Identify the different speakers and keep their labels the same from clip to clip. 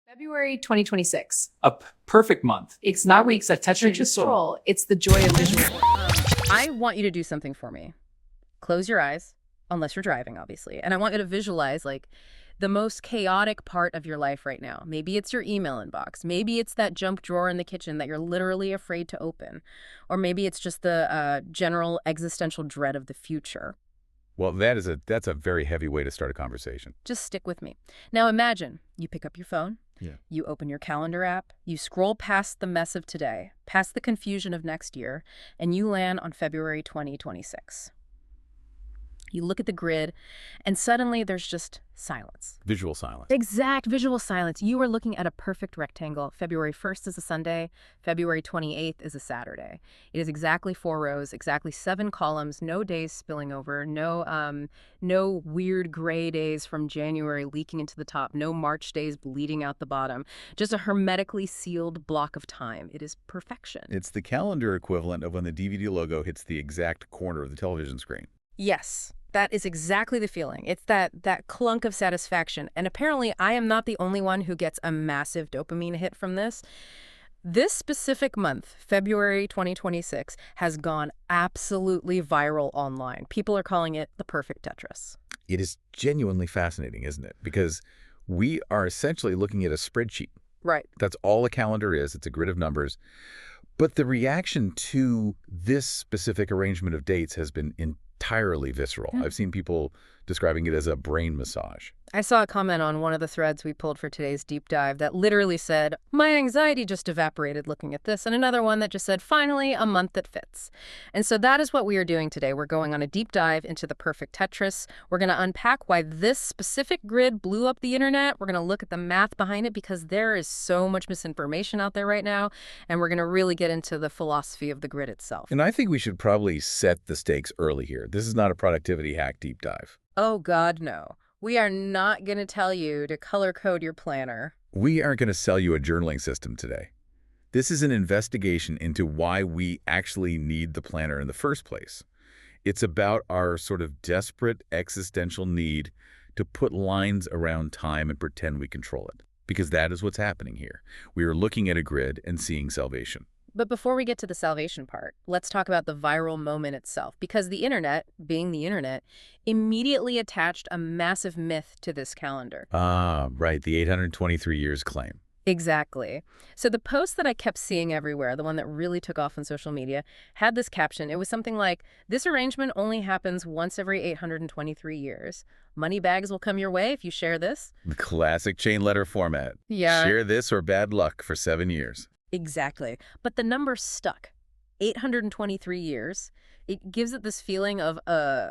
Speaker 1: February 2026.
Speaker 2: Perfect month.
Speaker 1: It's not weeks that touch your soul. It's the joy of visual.
Speaker 3: I want you to do something for me. Close your eyes, unless you're driving, obviously. And I want you to visualize, like, the most chaotic part of your life right now. Maybe it's your email inbox. Maybe it's that junk drawer in the kitchen that you're literally afraid to open. Or maybe it's just the general existential dread of the future.
Speaker 4: Well, that's a very heavy way to start a conversation.
Speaker 3: Just stick with me. Now imagine you pick up your phone.
Speaker 4: Yeah.
Speaker 3: You open your calendar app, you scroll past the mess of today, past the confusion of next year, and you land on February 2026. You look at the grid, and suddenly there's just silence.
Speaker 4: Visual silence.
Speaker 3: Exact visual silence. You are looking at a perfect rectangle. February 1st is a Sunday. February 28th is a Saturday. It is exactly 4 rows, exactly 7 columns, no days spilling over, no weird gray days from January leaking into the top, no March days bleeding out the bottom. Just a hermetically sealed block of time. It is perfection.
Speaker 4: It's the calendar equivalent of when the DVD logo hits the exact corner of the television screen.
Speaker 3: Yes, that is exactly the feeling. It's that clunk of satisfaction. And apparently I am not the only one who gets a massive dopamine hit from this. This specific month, February 2026, has gone absolutely viral online. People are calling it the perfect Tetris.
Speaker 4: It is genuinely fascinating, isn't it? Because we are essentially looking at a spreadsheet.
Speaker 3: Right.
Speaker 4: That's all a calendar is. It's a grid of numbers. But the reaction to this specific arrangement of dates has been entirely visceral. I've seen people describing it as a brain massage.
Speaker 3: I saw a comment on one of the threads we pulled for today's deep dive that literally said, my anxiety just evaporated looking at this, and another one that just said, finally, a month that fits. And so that is what we are doing today. We're going on a deep dive into the perfect Tetris. We're going to unpack why this specific grid blew up the internet. We're going to look at the math behind it because there is so much misinformation out there right now, and we're going to really get into the philosophy of the grid itself.
Speaker 4: And I think we should probably set the stakes early here. This is not a productivity hack deep dive.
Speaker 3: Oh, God, no. We are not going to tell you to color code your planner.
Speaker 4: We aren't going to sell you a journaling system today. This is an investigation into why we actually need the planner in the first place. It's about our sort of desperate existential need to put lines around time and pretend we control it. Because that is what's happening here. We are looking at a grid and seeing salvation.
Speaker 3: But before we get to the salvation part, let's talk about the viral moment itself. Because the internet, being the internet, immediately attached a massive myth to this calendar.
Speaker 4: Ah, right. The 823 years claim.
Speaker 3: Exactly. So the post that I kept seeing everywhere, the one that really took off on social media, had this caption. It was something like, this arrangement only happens once every 823 years. Money bags will come your way if you share this.
Speaker 4: The classic chain letter format.
Speaker 3: Yeah.
Speaker 4: Share this or bad luck for 7 years.
Speaker 3: Exactly. But the number stuck. 823 years. It gives it this feeling of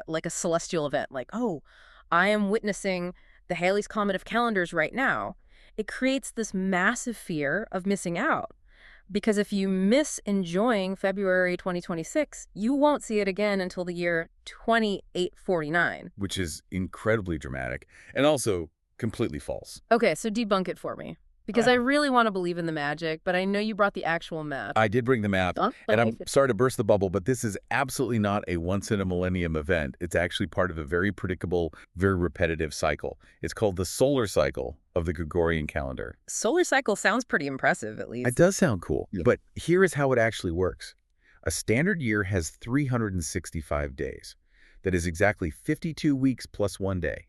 Speaker 3: like a celestial event. Like, oh, I am witnessing the Halley's Comet of calendars right now. It creates this massive fear of missing out. Because if you miss enjoying February 2026, you won't see it again until the year 2849.
Speaker 4: Which is incredibly dramatic and also completely false.
Speaker 3: Okay, so debunk it for me. Because I really want to believe in the magic, but I know you brought the actual math.
Speaker 4: I did bring the math, and I'm sorry to burst the bubble, but this is absolutely not a once-in-a-millennium event. It's actually part of a very predictable, very repetitive cycle. It's called the solar cycle of the Gregorian calendar.
Speaker 3: Solar cycle sounds pretty impressive, at least.
Speaker 4: It does sound cool, but here is how it actually works. A standard year has 365 days. That is exactly 52 weeks plus 1 day.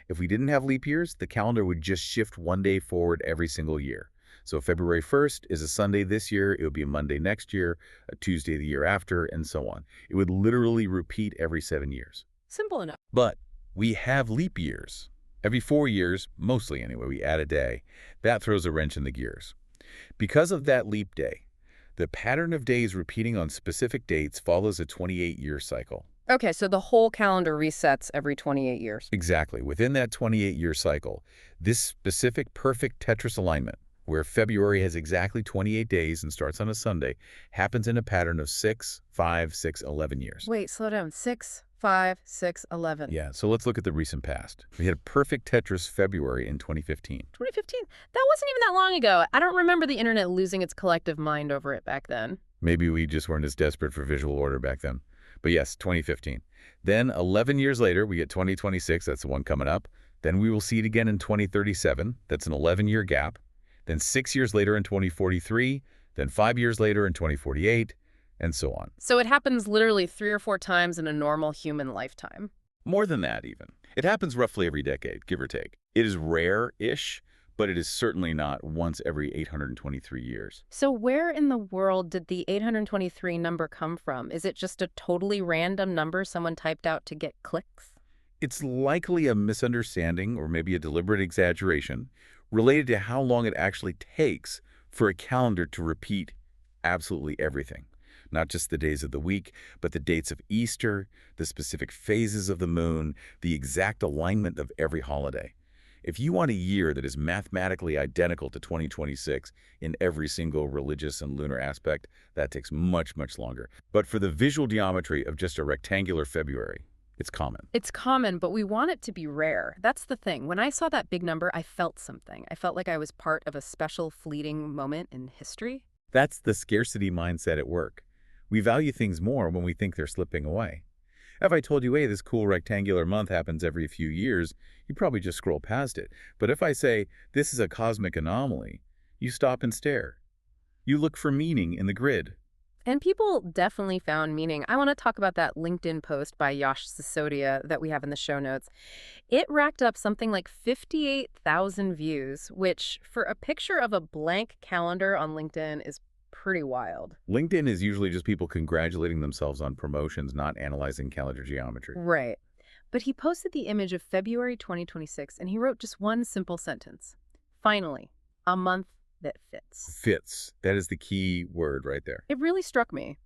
Speaker 4: If we didn't have leap years, the calendar would just shift 1 day forward every single year. So February 1st is a Sunday this year, it would be a Monday next year, a Tuesday the year after, and so on. It would literally repeat every 7 years.
Speaker 3: Simple enough.
Speaker 4: But we have leap years. Every 4 years, mostly anyway, we add a day. That throws a wrench in the gears. Because of that leap day, the pattern of days repeating on specific dates follows a 28-year cycle.
Speaker 3: Okay, so the whole calendar resets every 28 years.
Speaker 4: Exactly. Within that 28-year cycle, this specific perfect Tetris alignment, where February has exactly 28 days and starts on a Sunday, happens in a pattern of 6, 5, 6, 11 years.
Speaker 3: Wait, slow down. 6, 5, 6, 11.
Speaker 4: Yeah, so let's look at the recent past. We had a perfect Tetris February in 2015.
Speaker 3: 2015? That wasn't even that long ago. I don't remember the internet losing its collective mind over it back then.
Speaker 4: Maybe we just weren't as desperate for visual order back then. But yes, 2015. Then 11 years later, we get 2026. That's the one coming up. Then we will see it again in 2037. That's an 11-year gap. then 6 years later in 2043, then 5 years later in 2048, and so on.
Speaker 3: So it happens literally 3 or 4 times in a normal human lifetime.
Speaker 4: More than that, even. It happens roughly every decade, give or take. It is rare-ish, but it is certainly not once every 823 years.
Speaker 3: So where in the world did the 823 number come from? Is it just a totally random number someone typed out to get clicks?
Speaker 4: It's likely a misunderstanding or maybe a deliberate exaggeration related to how long it actually takes for a calendar to repeat absolutely everything. Not just the days of the week, but the dates of Easter, the specific phases of the moon, the exact alignment of every holiday. If you want a year that is mathematically identical to 2026 in every single religious and lunar aspect, that takes much, much longer. But for the visual geometry of just a rectangular February, it's common.
Speaker 3: It's common, but we want it to be rare. That's the thing. When I saw that big number, I felt something. I felt like I was part of a special fleeting moment in history.
Speaker 4: That's the scarcity mindset at work. We value things more when we think they're slipping away. If I told you, hey, this cool rectangular month happens every few years, you'd probably just scroll past it. But if I say, this is a cosmic anomaly, you stop and stare. You look for meaning in the grid.
Speaker 3: And people definitely found meaning. I want to talk about that LinkedIn post by Yash Sisodia that we have in the show notes. It racked up something like 58,000 views, which for a picture of a blank calendar on LinkedIn is pretty wild.
Speaker 4: LinkedIn is usually just people congratulating themselves on promotions, not analyzing calendar geometry.
Speaker 3: Right. But he posted the image of February 2026, and he wrote just one simple sentence. Finally, a month that fits.
Speaker 4: Fits. That is the key word right there.
Speaker 3: It really struck me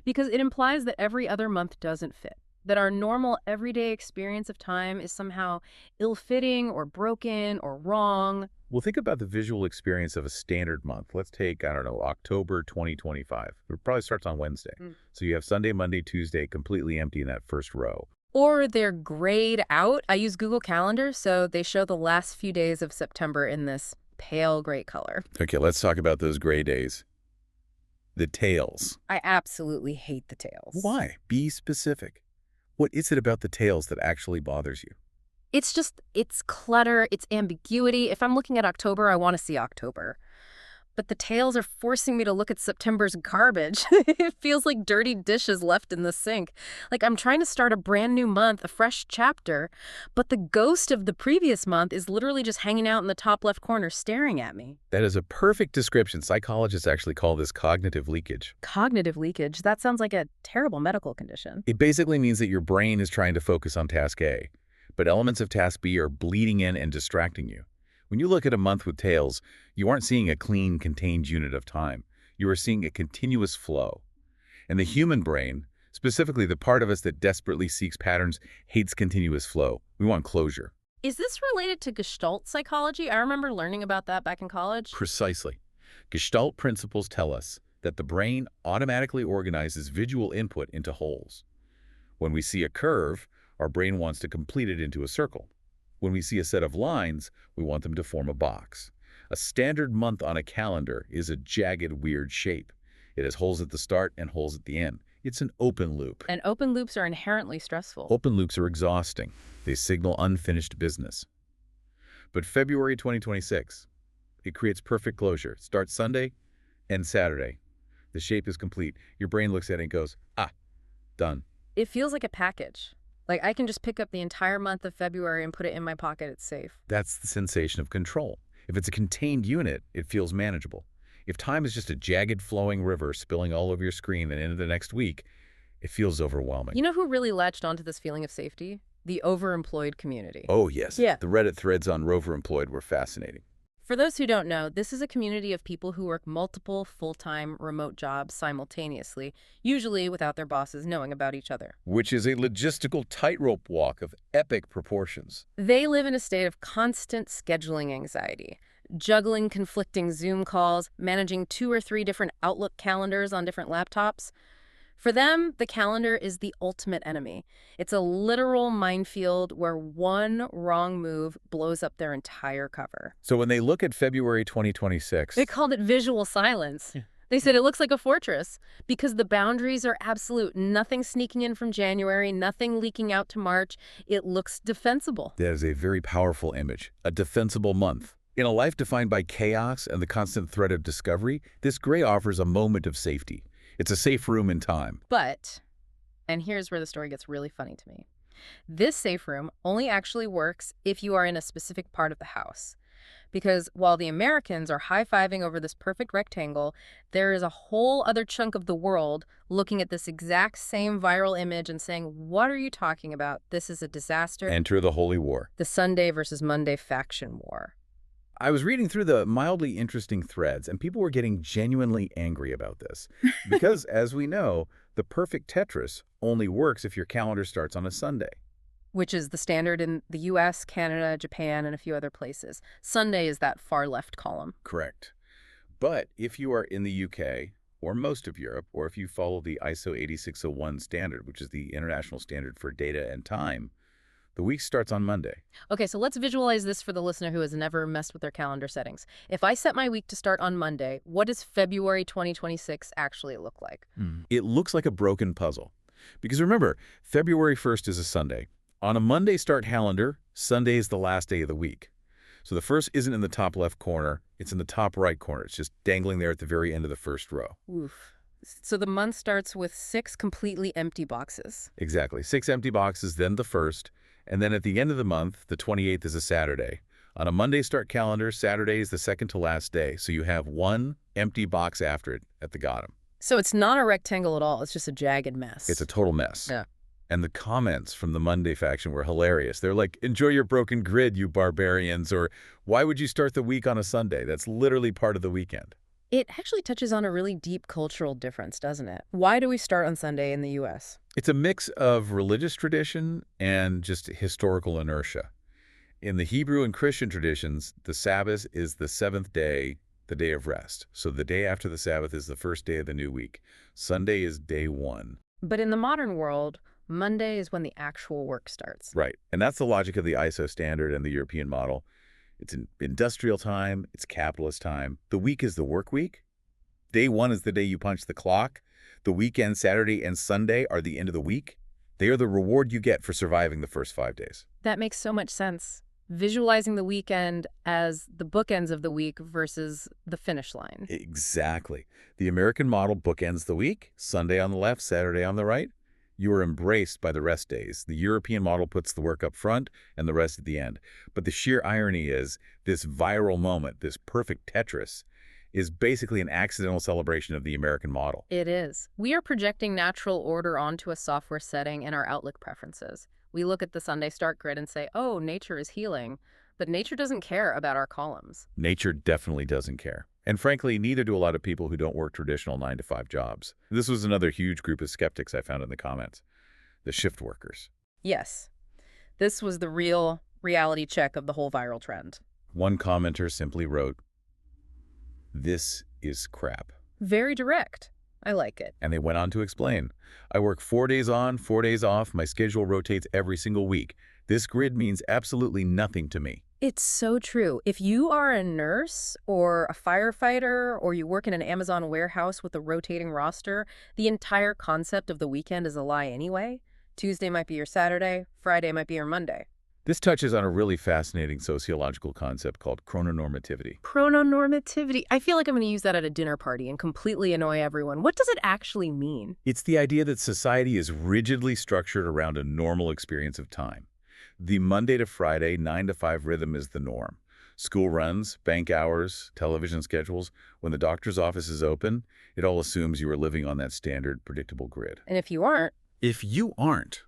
Speaker 3: because it implies that every other month doesn't fit, that our normal everyday experience of time is somehow ill-fitting or broken or wrong.
Speaker 4: Well, think about the visual experience of a standard month. Let's take, I don't know, October 2025. It probably starts on Wednesday. So you have Sunday, Monday, Tuesday completely empty in that first row.
Speaker 3: Or they're grayed out. I use Google Calendar, so they show the last few days of September in this pale gray color.
Speaker 4: Okay, let's talk about those gray days. The tails.
Speaker 3: I absolutely hate the tails.
Speaker 4: Why? Be specific. What is it about the tails that actually bothers you?
Speaker 3: It's clutter, it's ambiguity. If I'm looking at October, I want to see October. But the tails are forcing me to look at September's garbage. It feels like dirty dishes left in the sink. Like I'm trying to start a brand new month, a fresh chapter, but the ghost of the previous month is literally just hanging out in the top left corner staring at me.
Speaker 4: That is a perfect description. Psychologists actually call this cognitive leakage.
Speaker 3: Cognitive leakage? That sounds like a terrible medical condition.
Speaker 4: It basically means that your brain is trying to focus on task A, but elements of task B are bleeding in and distracting you. When you look at a month with tails, you aren't seeing a clean, contained unit of time. You are seeing a continuous flow. And the human brain, specifically the part of us that desperately seeks patterns, hates continuous flow. We want closure.
Speaker 3: Is this related to Gestalt psychology? I remember learning about that back in college.
Speaker 4: Precisely. Gestalt principles tell us that the brain automatically organizes visual input into wholes. When we see a curve, our brain wants to complete it into a circle. When we see a set of lines, we want them to form a box. A standard month on a calendar is a jagged, weird shape. It has holes at the start and holes at the end. It's an open loop.
Speaker 3: And open loops are inherently stressful.
Speaker 4: Open loops are exhausting. They signal unfinished business. But February 2026, it creates perfect closure. It starts Sunday and Saturday. The shape is complete. Your brain looks at it and goes, done.
Speaker 3: It feels like a package. Like I can just pick up the entire month of February and put it in my pocket. It's safe.
Speaker 4: That's the sensation of control. If it's a contained unit, it feels manageable. If time is just a jagged flowing river spilling all over your screen and into the next week, it feels overwhelming.
Speaker 3: You know who really latched onto this feeling of safety? The overemployed community.
Speaker 4: Oh, yes.
Speaker 3: Yeah.
Speaker 4: The Reddit threads on overemployed were fascinating.
Speaker 3: For those who don't know, this is a community of people who work multiple full-time remote jobs simultaneously, usually without their bosses knowing about each other.
Speaker 4: Which is a logistical tightrope walk of epic proportions.
Speaker 3: They live in a state of constant scheduling anxiety, juggling conflicting Zoom calls, managing 2 or 3 different Outlook calendars on different laptops. For them, the calendar is the ultimate enemy. It's a literal minefield where one wrong move blows up their entire cover.
Speaker 4: So when they look at February 2026...
Speaker 3: They called it visual silence. Yeah. They said it looks like a fortress because the boundaries are absolute. Nothing sneaking in from January, nothing leaking out to March. It looks defensible.
Speaker 4: That is a very powerful image. A defensible month. In a life defined by chaos and the constant threat of discovery, this gray offers a moment of safety. It's a safe room in time.
Speaker 3: But, and here's where the story gets really funny to me, this safe room only actually works if you are in a specific part of the house. Because while the Americans are high-fiving over this perfect rectangle, there is a whole other chunk of the world looking at this exact same viral image and saying, what are you talking about? This is a disaster.
Speaker 4: Enter the Holy War.
Speaker 3: The Sunday versus Monday faction war.
Speaker 4: I was reading through the mildly interesting threads, and people were getting genuinely angry about this. Because, as we know, the perfect Tetris only works if your calendar starts on a Sunday.
Speaker 3: Which is the standard in the US, Canada, Japan, and a few other places. Sunday is that far left column.
Speaker 4: Correct. But if you are in the UK, or most of Europe, or if you follow the ISO 8601 standard, which is the international standard for data and time, the week starts on Monday.
Speaker 3: Okay, so let's visualize this for the listener who has never messed with their calendar settings. If I set my week to start on Monday, what does February 2026 actually look like?
Speaker 4: It looks like a broken puzzle. Because remember, February 1st is a Sunday. On a Monday start calendar, Sunday is the last day of the week. So the first isn't in the top left corner, it's in the top right corner. It's just dangling there at the very end of the first row.
Speaker 3: Oof. So the month starts with 6 completely empty boxes.
Speaker 4: Exactly. 6 empty boxes, then the first, and then at the end of the month, the 28th is a Saturday. On a Monday start calendar, Saturday is the second to last day, so you have one empty box after it at the bottom.
Speaker 3: So it's not a rectangle at all, it's just a jagged mess.
Speaker 4: It's a total mess.
Speaker 3: Yeah.
Speaker 4: And the comments from the Monday faction were hilarious. They're like, enjoy your broken grid, you barbarians, or why would you start the week on a Sunday? That's literally part of the weekend.
Speaker 3: It actually touches on a really deep cultural difference, doesn't it? Why do we start on Sunday in the U.S.?
Speaker 4: It's a mix of religious tradition and just historical inertia. In the Hebrew and Christian traditions, the Sabbath is the seventh day, the day of rest. So the day after the Sabbath is the first day of the new week. Sunday is day one.
Speaker 3: But in the modern world, Monday is when the actual work starts.
Speaker 4: Right. And that's the logic of the ISO standard and the European model. It's in industrial time. It's capitalist time. The week is the work week. Day one is the day you punch the clock. The weekend, Saturday and Sunday, are the end of the week. They are the reward you get for surviving the first 5 days.
Speaker 3: That makes so much sense. Visualizing the weekend as the bookends of the week versus the finish line.
Speaker 4: Exactly. The American model bookends the week, Sunday on the left, Saturday on the right. You are embraced by the rest days. The European model puts the work up front and the rest at the end. But the sheer irony is this viral moment, this perfect Tetris, is basically an accidental celebration of the American model.
Speaker 3: It is. We are projecting natural order onto a software setting and our Outlook preferences. We look at the Sunday start grid and say, oh, nature is healing. But nature doesn't care about our columns.
Speaker 4: Nature definitely doesn't care. And frankly, neither do a lot of people who don't work traditional 9-to-5 jobs. This was another huge group of skeptics I found in the comments. The shift workers.
Speaker 3: Yes. This was the real reality check of the whole viral trend.
Speaker 4: One commenter simply wrote, "This is crap."
Speaker 3: Very direct. I like it.
Speaker 4: And they went on to explain, "I work 4 days on, 4 days off. My schedule rotates every single week. This grid means absolutely nothing to me."
Speaker 3: It's so true. If you are a nurse or a firefighter or you work in an Amazon warehouse with a rotating roster, the entire concept of the weekend is a lie anyway. Tuesday might be your Saturday, Friday might be your Monday.
Speaker 4: This touches on a really fascinating sociological concept called chrononormativity.
Speaker 3: Chrononormativity. I feel like I'm going to use that at a dinner party and completely annoy everyone. What does it actually mean?
Speaker 4: It's the idea that society is rigidly structured around a normal experience of time. The Monday to Friday 9-to-5 rhythm is the norm. School runs, bank hours, television schedules. When the doctor's office is open, it all assumes you are living on that standard, predictable grid.
Speaker 3: And if you aren't,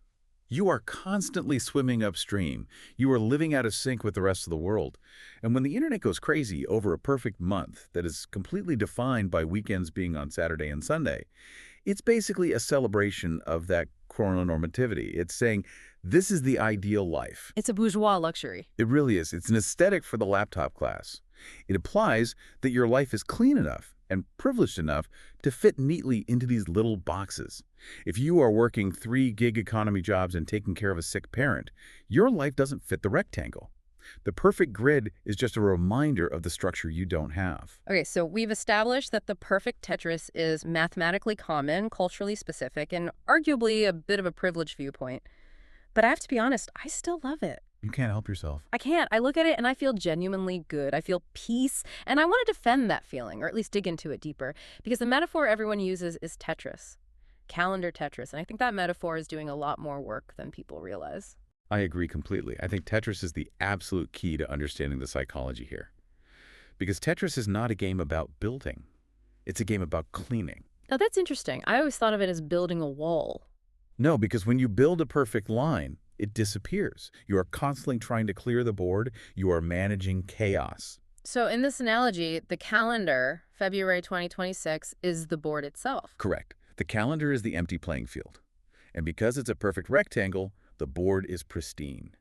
Speaker 4: you are constantly swimming upstream. You are living out of sync with the rest of the world. And when the internet goes crazy over a perfect month that is completely defined by weekends being on Saturday and Sunday, it's basically a celebration of that chrononormativity. It's saying, this is the ideal life.
Speaker 3: it's a bourgeois luxury.
Speaker 4: It really is. It's an aesthetic for the laptop class. It implies that your life is clean enough and privileged enough to fit neatly into these little boxes. If you are working 3 gig economy jobs and taking care of a sick parent, your life doesn't fit the rectangle. The perfect grid is just a reminder of the structure you don't have.
Speaker 3: Okay, so we've established that the perfect Tetris is mathematically common, culturally specific, and arguably a bit of a privileged viewpoint. But I have to be honest, I still love it.
Speaker 4: You can't help yourself.
Speaker 3: I can't. I look at it and I feel genuinely good. I feel peace, and I want to defend that feeling, or at least dig into it deeper, because the metaphor everyone uses is Tetris, calendar Tetris, and I think that metaphor is doing a lot more work than people realize.
Speaker 4: I agree completely. I think Tetris is the absolute key to understanding the psychology here. Because Tetris is not a game about building. It's a game about cleaning.
Speaker 3: Now that's interesting. I always thought of it as building a wall.
Speaker 4: No, because when you build a perfect line, it disappears. You are constantly trying to clear the board. You are managing chaos.
Speaker 3: So in this analogy, the calendar, February 2026, is the board itself.
Speaker 4: Correct. The calendar is the empty playing field. And because it's a perfect rectangle, the board is pristine.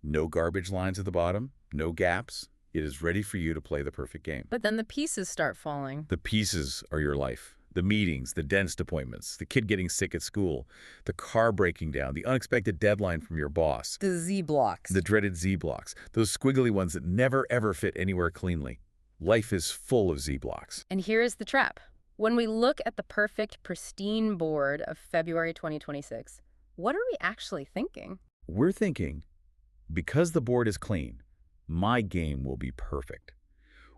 Speaker 4: No garbage lines at the bottom, no gaps. It is ready for you to play the perfect game.
Speaker 3: But then the pieces start falling.
Speaker 4: The pieces are your life. The meetings, the dentist appointments, the kid getting sick at school, the car breaking down, the unexpected deadline from your boss.
Speaker 3: The Z blocks.
Speaker 4: The dreaded Z blocks, those squiggly ones that never ever fit anywhere cleanly. Life is full of Z blocks.
Speaker 3: And here is the trap. When we look at the perfect, pristine board of February 2026, what are we actually thinking?
Speaker 4: We're thinking, because the board is clean, my game will be perfect.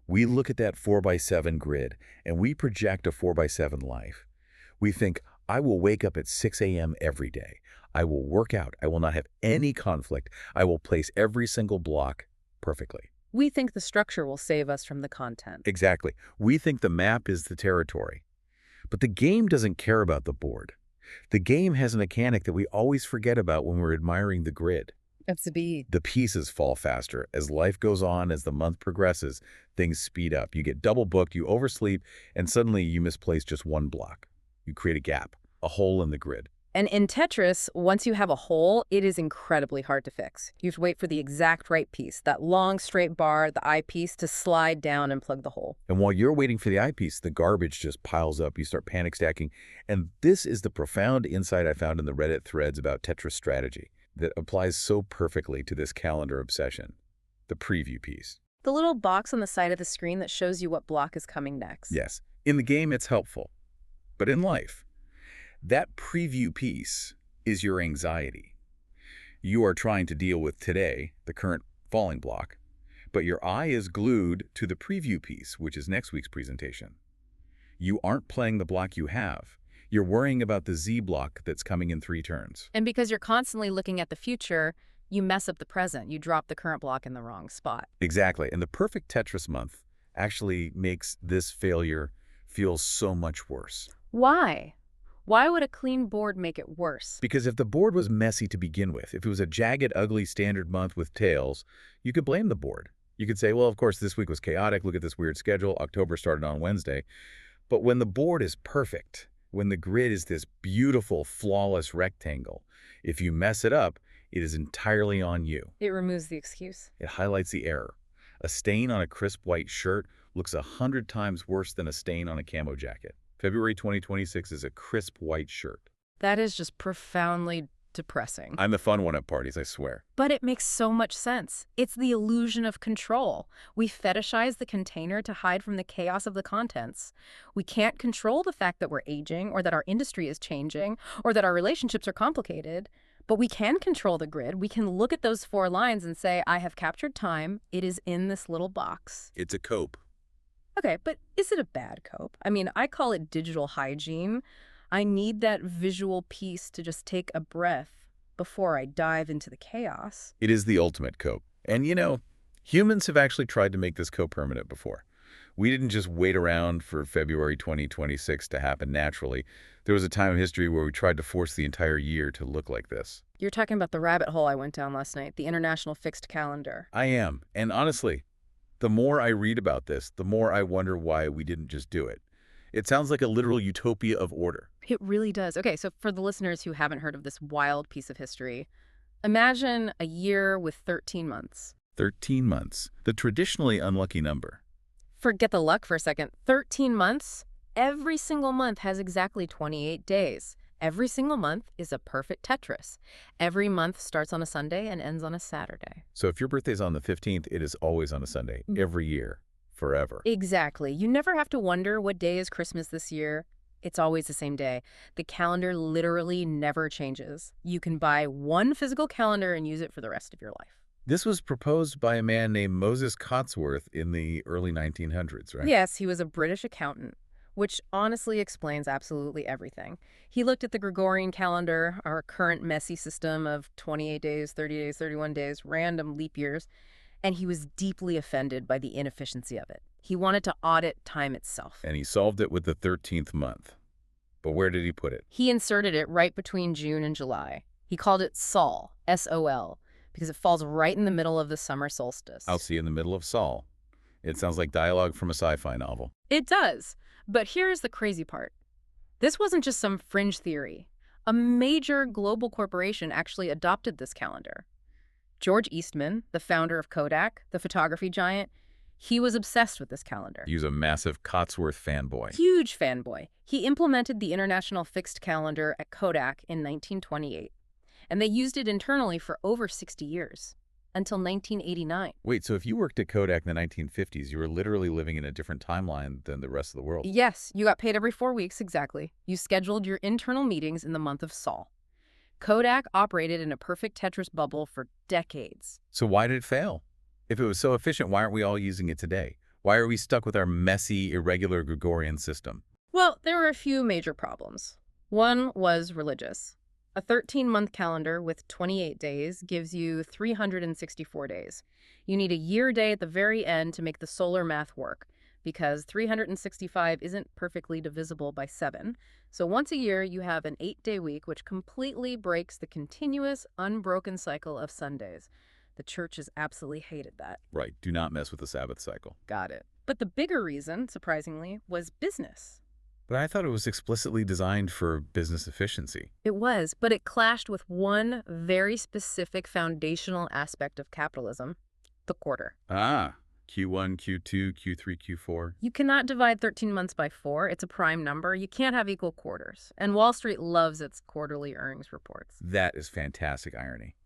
Speaker 4: We look at that 4x7 grid and we project a 4x7 life. We think, I will wake up at 6 a.m. every day. I will work out. I will not have any conflict. I will place every single block perfectly.
Speaker 3: We think the structure will save us from the content.
Speaker 4: Exactly. We think the map is the territory. But the game doesn't care about the board. The game has a mechanic that we always forget about when we're admiring the grid.
Speaker 3: That's the beat.
Speaker 4: The pieces fall faster. As life goes on, as the month progresses, things speed up. You get double booked, you oversleep, and suddenly you misplace just one block. You create a gap, a hole in the grid.
Speaker 3: And in Tetris, once you have a hole, it is incredibly hard to fix. You have to wait for the exact right piece, that long straight bar, the eyepiece, to slide down and plug the hole.
Speaker 4: And while you're waiting for the eyepiece, the garbage just piles up. You start panic stacking. And this is the profound insight I found in the Reddit threads about Tetris strategy that applies so perfectly to this calendar obsession. The preview piece.
Speaker 3: The little box on the side of the screen that shows you what block is coming next.
Speaker 4: Yes. In the game, it's helpful. But in life, that preview piece is your anxiety. You are trying to deal with today, the current falling block, but your eye is glued to the preview piece, which is next week's presentation. You aren't playing the block you have. You're worrying about the Z block that's coming in 3 turns.
Speaker 3: And because you're constantly looking at the future, you mess up the present. You drop the current block in the wrong spot.
Speaker 4: Exactly. And the perfect Tetris month actually makes this failure feel so much worse.
Speaker 3: Why? Why would a clean board make it worse?
Speaker 4: Because if the board was messy to begin with, if it was a jagged, ugly standard month with tails, you could blame the board. You could say, well, of course, this week was chaotic. Look at this weird schedule. October started on Wednesday. But when the board is perfect, when the grid is this beautiful, flawless rectangle, if you mess it up, it is entirely on you.
Speaker 3: It removes the excuse.
Speaker 4: It highlights the error. A stain on a crisp white shirt looks 100 times worse than a stain on a camo jacket. February 2026 is a crisp white shirt.
Speaker 3: That is just profoundly depressing.
Speaker 4: I'm the fun one at parties, I swear.
Speaker 3: But it makes so much sense. It's the illusion of control. We fetishize the container to hide from the chaos of the contents. We can't control the fact that we're aging, or that our industry is changing, or that our relationships are complicated. But we can control the grid. We can look at those 4 lines and say, I have captured time. It is in this little box.
Speaker 4: It's a cope.
Speaker 3: Okay, but is it a bad cope? I mean, I call it digital hygiene. I need that visual piece to just take a breath before I dive into the chaos.
Speaker 4: It is the ultimate cope. And you know, humans have actually tried to make this cope permanent before. We didn't just wait around for February 2026 to happen naturally. There was a time in history where we tried to force the entire year to look like this.
Speaker 3: You're talking about the rabbit hole I went down last night, the International Fixed Calendar.
Speaker 4: I am. And honestly, the more I read about this, the more I wonder why we didn't just do it. It sounds like a literal utopia of order.
Speaker 3: It really does. Okay, so for the listeners who haven't heard of this wild piece of history, imagine a year with 13 months.
Speaker 4: 13 months, the traditionally unlucky number.
Speaker 3: Forget the luck for a second. 13 months? Every single month has exactly 28 days. Every single month is a perfect Tetris. Every month starts on a Sunday and ends on a Saturday.
Speaker 4: So if your birthday's on the 15th, it is always on a Sunday, every year, forever.
Speaker 3: Exactly. You never have to wonder what day is Christmas this year. It's always the same day. The calendar literally never changes. You can buy one physical calendar and use it for the rest of your life.
Speaker 4: This was proposed by a man named Moses Cotsworth in the early 1900s, right?
Speaker 3: Yes, he was a British accountant, which honestly explains absolutely everything. He looked at the Gregorian calendar, our current messy system of 28 days, 30 days, 31 days, random leap years, and he was deeply offended by the inefficiency of it. He wanted to audit time itself.
Speaker 4: And he solved it with the 13th month. But where did he put it?
Speaker 3: He inserted it right between June and July. He called it Sol, S-O-L, because it falls right in the middle of the summer solstice.
Speaker 4: I'll see you in the middle of Sol. It sounds like dialogue from a sci-fi novel.
Speaker 3: It does. But here's the crazy part. This wasn't just some fringe theory. A major global corporation actually adopted this calendar. George Eastman, the founder of Kodak, the photography giant, he was obsessed with this calendar.
Speaker 4: He was a massive Cotsworth fanboy.
Speaker 3: Huge fanboy. He implemented the International Fixed Calendar at Kodak in 1928, and they used it internally for over 60 years, until 1989.
Speaker 4: Wait, so if you worked at Kodak in the 1950s, you were literally living in a different timeline than the rest of the world?
Speaker 3: Yes, you got paid every 4 weeks, exactly. You scheduled your internal meetings in the month of Sol. Kodak operated in a perfect Tetris bubble for decades.
Speaker 4: So why did it fail? If it was so efficient, why aren't we all using it today? Why are we stuck with our messy, irregular Gregorian system?
Speaker 3: Well, there were a few major problems. One was religious. A 13-month calendar with 28 days gives you 364 days. You need a year day at the very end to make the solar math work, because 365 isn't perfectly divisible by 7. So once a year, you have an 8-day week, which completely breaks the continuous, unbroken cycle of Sundays. The churches absolutely hated that.
Speaker 4: Right, do not mess with the Sabbath cycle.
Speaker 3: Got it. But the bigger reason, surprisingly, was business.
Speaker 4: But I thought it was explicitly designed for business efficiency.
Speaker 3: It was, but it clashed with one very specific foundational aspect of capitalism, the quarter.
Speaker 4: Ah, Q1, Q2, Q3, Q4.
Speaker 3: You cannot divide 13 months by 4. It's a prime number. You can't have equal quarters. And Wall Street loves its quarterly earnings reports.
Speaker 4: That is fantastic irony.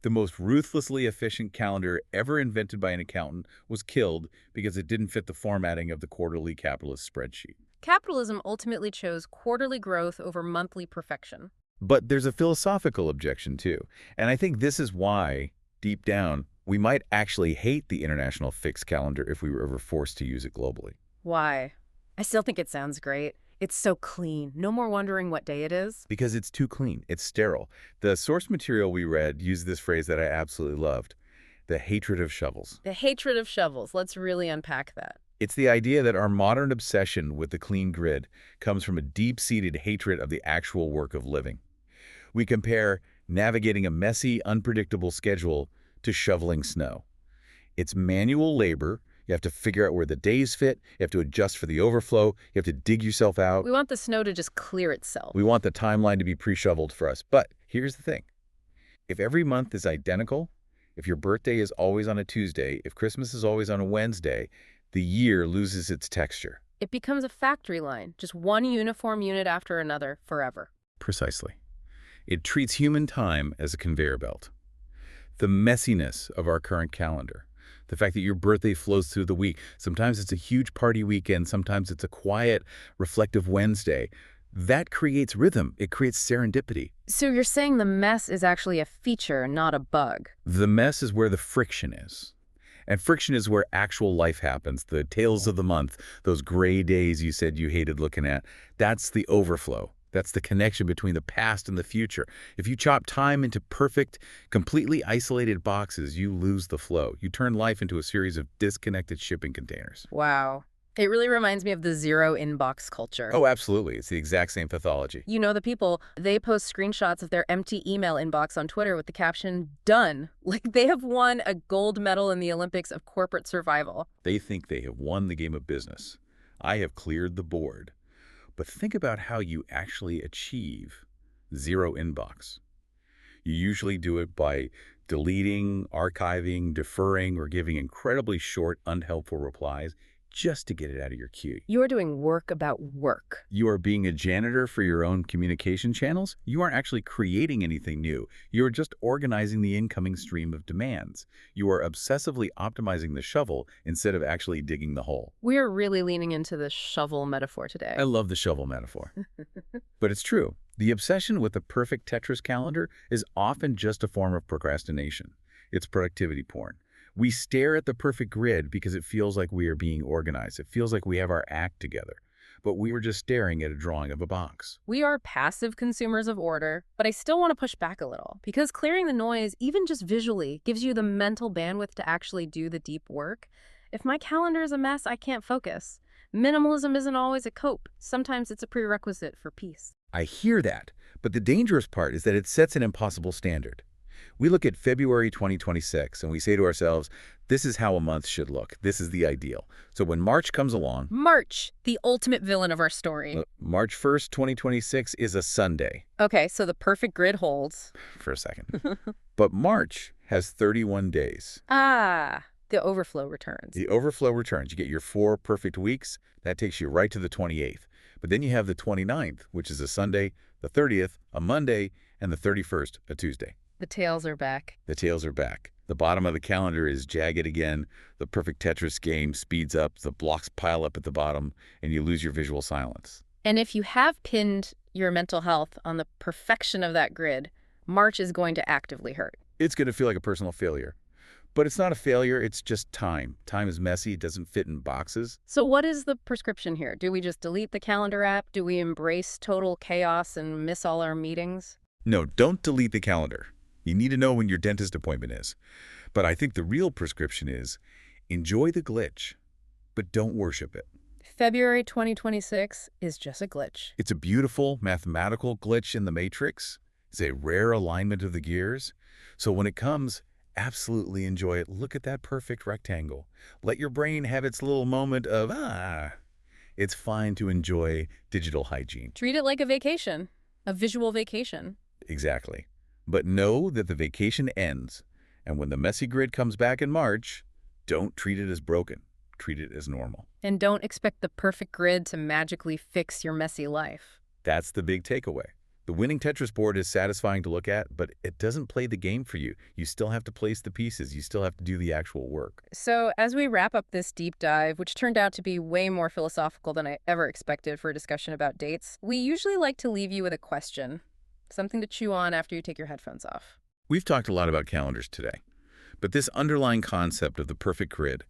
Speaker 4: The most ruthlessly efficient calendar ever invented by an accountant was killed because it didn't fit the formatting of the quarterly capitalist spreadsheet.
Speaker 3: Capitalism ultimately chose quarterly growth over monthly perfection.
Speaker 4: But there's a philosophical objection, too. And I think this is why, deep down, we might actually hate the International Fixed Calendar if we were ever forced to use it globally.
Speaker 3: Why? I still think it sounds great. It's so clean. No more wondering what day it is.
Speaker 4: Because it's too clean. It's sterile. The source material we read used this phrase that I absolutely loved, the hatred of shovels.
Speaker 3: The hatred of shovels. Let's really unpack that.
Speaker 4: It's the idea that our modern obsession with the clean grid comes from a deep-seated hatred of the actual work of living. We compare navigating a messy, unpredictable schedule to shoveling snow. It's manual labor. You have to figure out where the days fit. You have to adjust for the overflow. You have to dig yourself out.
Speaker 3: We want the snow to just clear itself.
Speaker 4: We want the timeline to be pre-shoveled for us. But here's the thing. If every month is identical, if your birthday is always on a Tuesday, if Christmas is always on a Wednesday, the year loses its texture.
Speaker 3: It becomes a factory line, just one uniform unit after another, forever.
Speaker 4: Precisely. It treats human time as a conveyor belt. The messiness of our current calendar, the fact that your birthday flows through the week, sometimes it's a huge party weekend, sometimes it's a quiet, reflective Wednesday, that creates rhythm. It creates serendipity.
Speaker 3: So you're saying the mess is actually a feature, not a bug?
Speaker 4: The mess is where the friction is. And friction is where actual life happens, the tales of the month, those gray days you said you hated looking at. That's the overflow. That's the connection between the past and the future. If you chop time into perfect, completely isolated boxes, you lose the flow. You turn life into a series of disconnected shipping containers.
Speaker 3: Wow. It really reminds me of the zero inbox culture.
Speaker 4: Oh, absolutely. It's the exact same pathology.
Speaker 3: You know, the people, they post screenshots of their empty email inbox on Twitter with the caption, "Done." Like they have won a gold medal in the Olympics of corporate survival.
Speaker 4: They think they have won the game of business. I have cleared the board. But think about how you actually achieve zero inbox. You usually do it by deleting, archiving, deferring, or giving incredibly short, unhelpful replies just to get it out of your queue.
Speaker 3: You're doing work about work.
Speaker 4: You are being a janitor for your own communication channels. You aren't actually creating anything new. You are just organizing the incoming stream of demands. You are obsessively optimizing the shovel instead of actually digging the hole.
Speaker 3: We're really leaning into the shovel metaphor today.
Speaker 4: I love the shovel metaphor. But it's true. The obsession with the perfect Tetris calendar is often just a form of procrastination. It's productivity porn. We stare at the perfect grid because it feels like we are being organized. It feels like we have our act together. But we were just staring at a drawing of a box.
Speaker 3: We are passive consumers of order, but I still want to push back a little because clearing the noise, even just visually, gives you the mental bandwidth to actually do the deep work. If my calendar is a mess, I can't focus. Minimalism isn't always a cope. Sometimes it's a prerequisite for peace.
Speaker 4: I hear that, but the dangerous part is that it sets an impossible standard. We look at February 2026 and we say to ourselves, this is how a month should look. This is the ideal. So when March comes along...
Speaker 3: March, the ultimate villain of our story.
Speaker 4: March 1st, 2026 is a Sunday.
Speaker 3: Okay, so the perfect grid holds.
Speaker 4: For a second. But March has 31 days.
Speaker 3: Ah, the overflow returns.
Speaker 4: The overflow returns. You get your 4 perfect weeks. That takes you right to the 28th. But then you have the 29th, which is a Sunday, the 30th, a Monday, and the 31st, a Tuesday.
Speaker 3: The tails are back.
Speaker 4: The tails are back. The bottom of the calendar is jagged again. The perfect Tetris game speeds up. The blocks pile up at the bottom, and you lose your visual silence.
Speaker 3: And if you have pinned your mental health on the perfection of that grid, March is going to actively hurt.
Speaker 4: It's going to feel like a personal failure. But it's not a failure, it's just time. Time is messy, it doesn't fit in boxes.
Speaker 3: So what is the prescription here? Do we just delete the calendar app? Do we embrace total chaos and miss all our meetings?
Speaker 4: No, don't delete the calendar. You need to know when your dentist appointment is. But I think the real prescription is enjoy the glitch, but don't worship it.
Speaker 3: February 2026 is just a glitch.
Speaker 4: It's a beautiful mathematical glitch in the matrix. It's a rare alignment of the gears. So when it comes, absolutely enjoy it. Look at that perfect rectangle. Let your brain have its little moment of, It's fine to enjoy digital hygiene.
Speaker 3: Treat it like a vacation, a visual vacation.
Speaker 4: Exactly. But know that the vacation ends. And when the messy grid comes back in March, don't treat it as broken. Treat it as normal.
Speaker 3: And don't expect the perfect grid to magically fix your messy life.
Speaker 4: That's the big takeaway. The winning Tetris board is satisfying to look at, but it doesn't play the game for you. You still have to place the pieces. You still have to do the actual work.
Speaker 3: So as we wrap up this deep dive, which turned out to be way more philosophical than I ever expected for a discussion about dates, we usually like to leave you with a question, something to chew on after you take your headphones off.
Speaker 4: We've talked a lot about calendars today, but this underlying concept of the perfect grid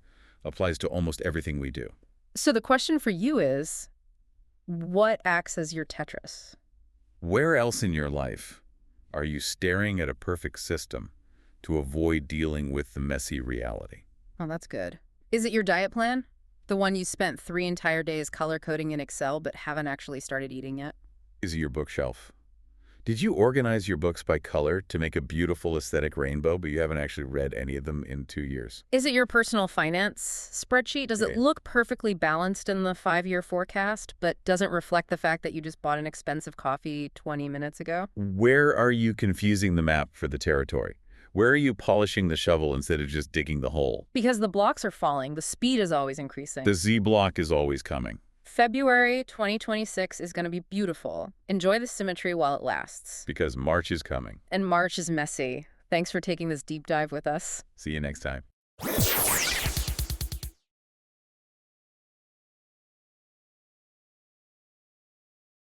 Speaker 4: applies to almost everything we do.
Speaker 3: So the question for you is, what acts as your Tetris?
Speaker 4: Where else in your life are you staring at a perfect system to avoid dealing with the messy reality?
Speaker 3: Oh, that's good. Is it your diet plan? The one you spent 3 entire days color-coding in Excel but haven't actually started eating yet?
Speaker 4: Is it your bookshelf? Did you organize your books by color to make a beautiful aesthetic rainbow, but you haven't actually read any of them in 2 years?
Speaker 3: Is it your personal finance spreadsheet? Does it look perfectly balanced in the 5-year forecast, but doesn't reflect the fact that you just bought an expensive coffee 20 minutes ago?
Speaker 4: Where are you confusing the map for the territory? Where are you polishing the shovel instead of just digging the hole?
Speaker 3: Because the blocks are falling, the speed is always increasing.
Speaker 4: The Z block is always coming.
Speaker 3: February 2026 is going to be beautiful. Enjoy the symmetry while it lasts.
Speaker 4: Because March is coming.
Speaker 3: And March is messy. Thanks for taking this deep dive with us.
Speaker 4: See you next time.